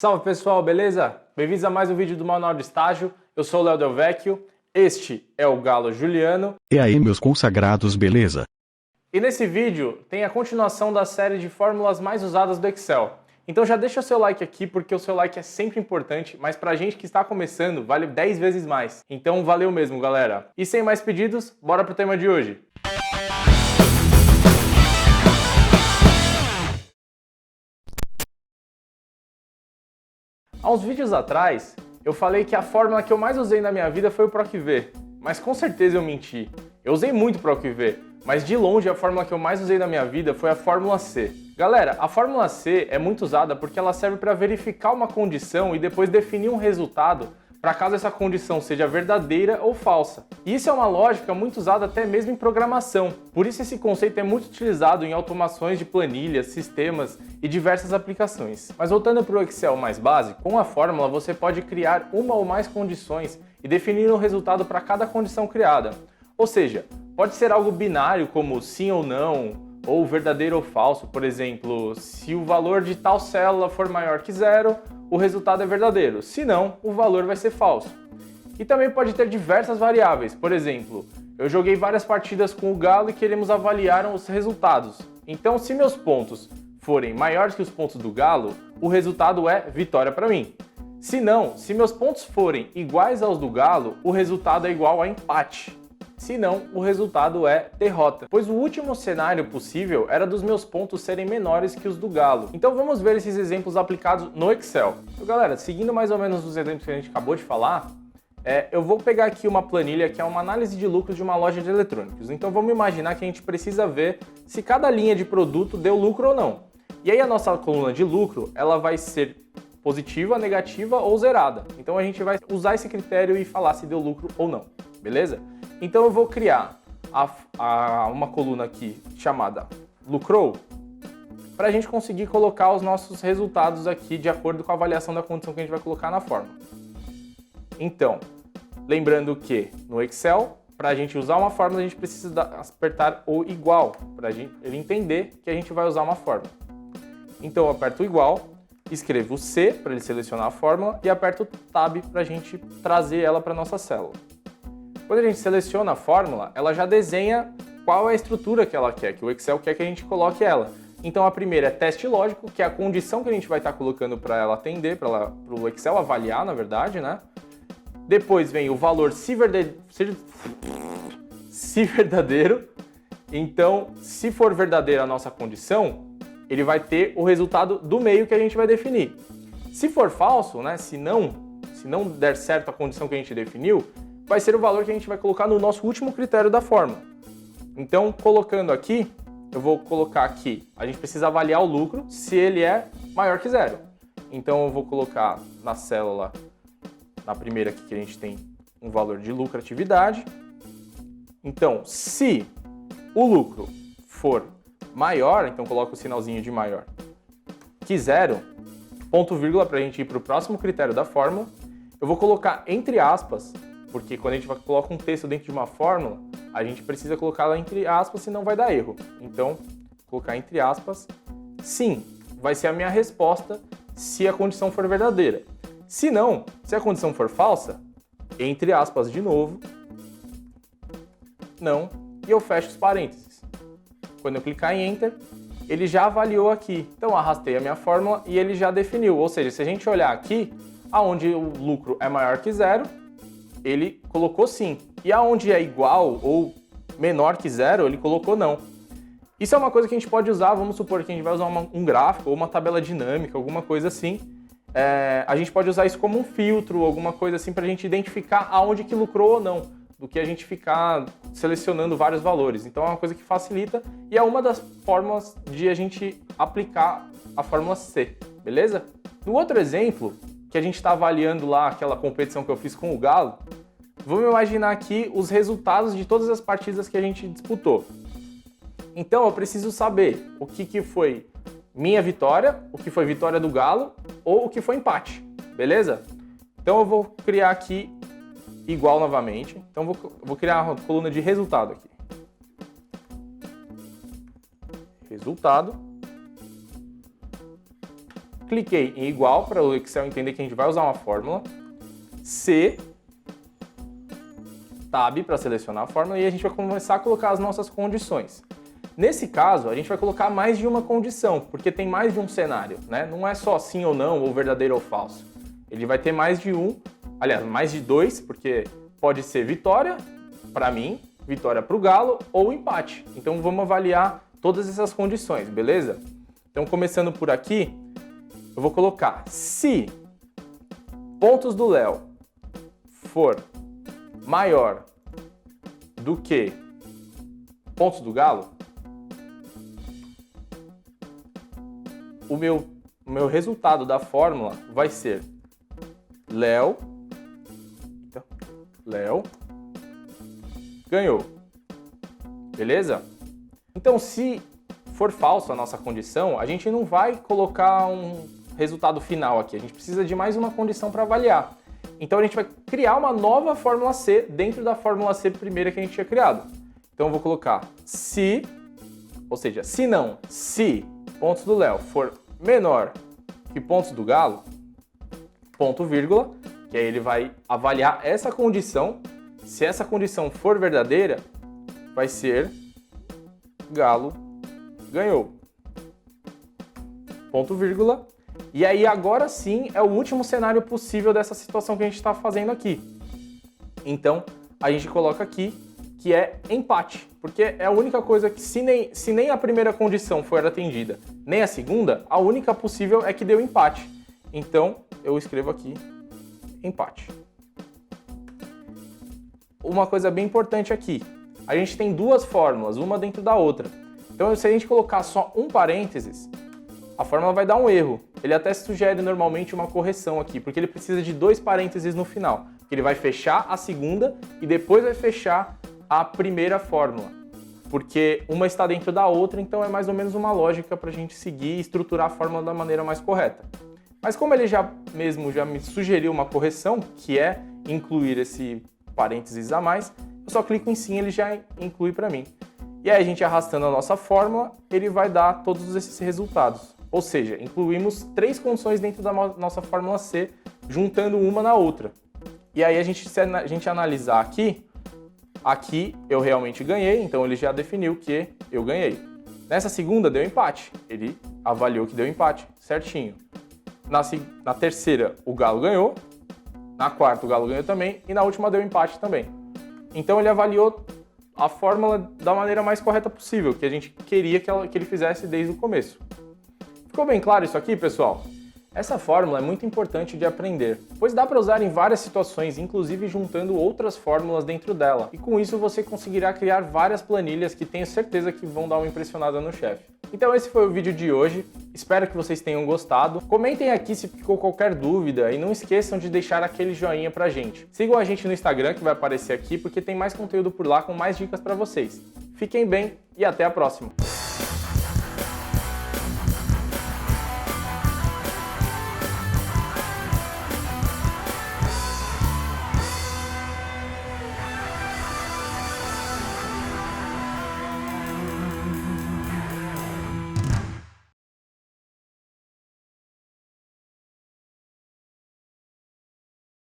Salve pessoal, beleza? Bem-vindos a mais um vídeo do Manual de Estágio. Eu sou o Léo Del Vecchio, este é o Galo Juliano. E aí, meus consagrados, beleza? E nesse vídeo tem a continuação da série de fórmulas mais usadas do Excel. Então já deixa o seu like aqui, porque o seu like é sempre importante, mas pra gente que está começando, vale 10 vezes mais. Então valeu mesmo, galera. E sem mais pedidos, bora pro tema de hoje. Há uns vídeos atrás, eu falei que a fórmula que eu mais usei na minha vida foi o PROC-V, mas com certeza eu menti. Eu usei muito o PROC-V, mas de longe a fórmula que eu mais usei na minha vida foi a fórmula C. Galera, a fórmula C é muito usada porque ela serve para verificar uma condição e depois definir um resultado para caso essa condição seja verdadeira ou falsa. E isso é uma lógica muito usada até mesmo em programação. Por isso esse conceito é muito utilizado em automações de planilhas, sistemas e diversas aplicações. Mas voltando para o Excel mais básico, com a fórmula você pode criar uma ou mais condições e definir um resultado para cada condição criada. Ou seja, pode ser algo binário como sim ou não, ou verdadeiro ou falso. Por exemplo, se o valor de tal célula for maior que zero, o resultado é verdadeiro, se não, o valor vai ser falso. E também pode ter diversas variáveis, por exemplo, eu joguei várias partidas com o Galo e queremos avaliar os resultados. Então, se meus pontos forem maiores que os pontos do Galo, o resultado é vitória para mim. Se não, se meus pontos forem iguais aos do Galo, o resultado é igual a empate. Se não, o resultado é derrota, pois o último cenário possível era dos meus pontos serem menores que os do Galo. Então vamos ver esses exemplos aplicados no Excel. Então, galera, seguindo mais ou menos os exemplos que a gente acabou de falar, eu vou pegar aqui uma planilha que é uma análise de lucros de uma loja de eletrônicos. Então vamos imaginar que a gente precisa ver se cada linha de produto deu lucro ou não. E aí a nossa coluna de lucro, ela vai ser positiva, negativa ou zerada. Então a gente vai usar esse critério e falar se deu lucro ou não, beleza? Então eu vou criar uma coluna aqui chamada lucrou, para a gente conseguir colocar os nossos resultados aqui de acordo com a avaliação da condição que a gente vai colocar na fórmula. Então, lembrando que no Excel, para a gente usar uma fórmula, a gente precisa apertar o igual, para ele entender que a gente vai usar uma fórmula. Então eu aperto o igual, escrevo o C para ele selecionar a fórmula e aperto o Tab para a gente trazer ela para a nossa célula. Quando a gente seleciona a fórmula, ela já desenha qual é a estrutura que ela quer, que o Excel quer que a gente coloque ela. Então a primeira é teste lógico, que é a condição que a gente vai estar colocando para ela atender, para o Excel avaliar, na verdade, né? Depois vem o valor se verdadeiro. Então, se for verdadeira a nossa condição, ele vai ter o resultado do meio que a gente vai definir. Se for falso, né? Se não der certo a condição que a gente definiu, vai ser o valor que a gente vai colocar no nosso último critério da fórmula. Então, colocando aqui, eu vou colocar aqui, a gente precisa avaliar o lucro se ele é maior que zero. Então, eu vou colocar na célula, na primeira aqui que a gente tem um valor de lucratividade. Então, se o lucro for maior, então coloco o sinalzinho de maior que zero, ponto vírgula para a gente ir para o próximo critério da fórmula. Eu vou colocar entre aspas, porque quando a gente coloca um texto dentro de uma fórmula, a gente precisa colocar lá entre aspas, senão vai dar erro. Então, colocar entre aspas, sim, vai ser a minha resposta se a condição for verdadeira. Se não, se a condição for falsa, entre aspas de novo, não, e eu fecho os parênteses. Quando eu clicar em Enter, ele já avaliou aqui. Então, arrastei a minha fórmula e ele já definiu. Ou seja, se a gente olhar aqui, aonde o lucro é maior que zero, ele colocou sim. E aonde é igual ou menor que zero, ele colocou não. Isso é uma coisa que a gente pode usar, vamos supor que a gente vai usar um gráfico ou uma tabela dinâmica, alguma coisa assim. A gente pode usar isso como um filtro, alguma coisa assim, para a gente identificar aonde que lucrou ou não, do que a gente ficar selecionando vários valores. Então é uma coisa que facilita e é uma das formas de a gente aplicar a fórmula C, beleza? No outro exemplo, que a gente está avaliando lá aquela competição que eu fiz com o Galo, vamos imaginar aqui os resultados de todas as partidas que a gente disputou. Então eu preciso saber o que foi minha vitória, o que foi vitória do Galo ou o que foi empate, beleza? Então eu vou criar aqui igual novamente. Então vou criar uma coluna de resultado aqui. Resultado. cliquei em igual para o Excel entender que a gente vai usar uma fórmula, C, Tab para selecionar a fórmula e a gente vai começar a colocar as nossas condições. Nesse caso, a gente vai colocar mais de uma condição, porque tem mais de um cenário, né? Não é só sim ou não, ou verdadeiro ou falso. Ele vai ter mais de um, aliás, mais de dois, porque pode ser vitória para mim, vitória para o Galo ou empate. Então vamos avaliar todas essas condições, beleza? Então começando por aqui, eu vou colocar se pontos do Léo for maior do que pontos do Galo, o meu resultado da fórmula vai ser Léo ganhou. Beleza? Então, se for falso a nossa condição, a gente não vai colocar um resultado final aqui. A gente precisa de mais uma condição para avaliar. Então, a gente vai criar uma nova fórmula C dentro da fórmula C primeira que a gente tinha criado. Então, eu vou colocar se, ou seja, se pontos do Léo for menor que pontos do Galo, ponto vírgula, que aí ele vai avaliar essa condição. Se essa condição for verdadeira, vai ser Galo ganhou. Ponto vírgula. E aí agora sim é o último cenário possível dessa situação que a gente está fazendo aqui. Então a gente coloca aqui que é empate, porque é a única coisa que se nem a primeira condição for atendida, nem a segunda, a única possível é que deu empate. Então eu escrevo aqui empate. Uma coisa bem importante aqui, a gente tem duas fórmulas, uma dentro da outra. Então se a gente colocar só um parênteses, a fórmula vai dar um erro. Ele até sugere normalmente uma correção aqui, porque ele precisa de dois parênteses no final. Ele vai fechar a segunda e depois vai fechar a primeira fórmula, porque uma está dentro da outra, então é mais ou menos uma lógica para a gente seguir e estruturar a fórmula da maneira mais correta. Mas como ele já me sugeriu uma correção, que é incluir esse parênteses a mais, eu só clico em sim, ele já inclui para mim. E aí a gente arrastando a nossa fórmula, ele vai dar todos esses resultados. Ou seja, incluímos três condições dentro da nossa fórmula C, juntando uma na outra. E aí se a gente analisar aqui eu realmente ganhei, então ele já definiu que eu ganhei. Nessa segunda deu empate, ele avaliou que deu empate, certinho. Na terceira o Galo ganhou, na quarta o Galo ganhou também e na última deu empate também. Então ele avaliou a fórmula da maneira mais correta possível, que a gente queria que ele fizesse desde o começo. Ficou bem claro isso aqui, pessoal? Essa fórmula é muito importante de aprender, pois dá para usar em várias situações, inclusive juntando outras fórmulas dentro dela. E com isso você conseguirá criar várias planilhas que tenho certeza que vão dar uma impressionada no chefe. Então esse foi o vídeo de hoje, espero que vocês tenham gostado. Comentem aqui se ficou qualquer dúvida e não esqueçam de deixar aquele joinha pra gente. Sigam a gente no Instagram que vai aparecer aqui porque tem mais conteúdo por lá com mais dicas para vocês. Fiquem bem e até a próxima!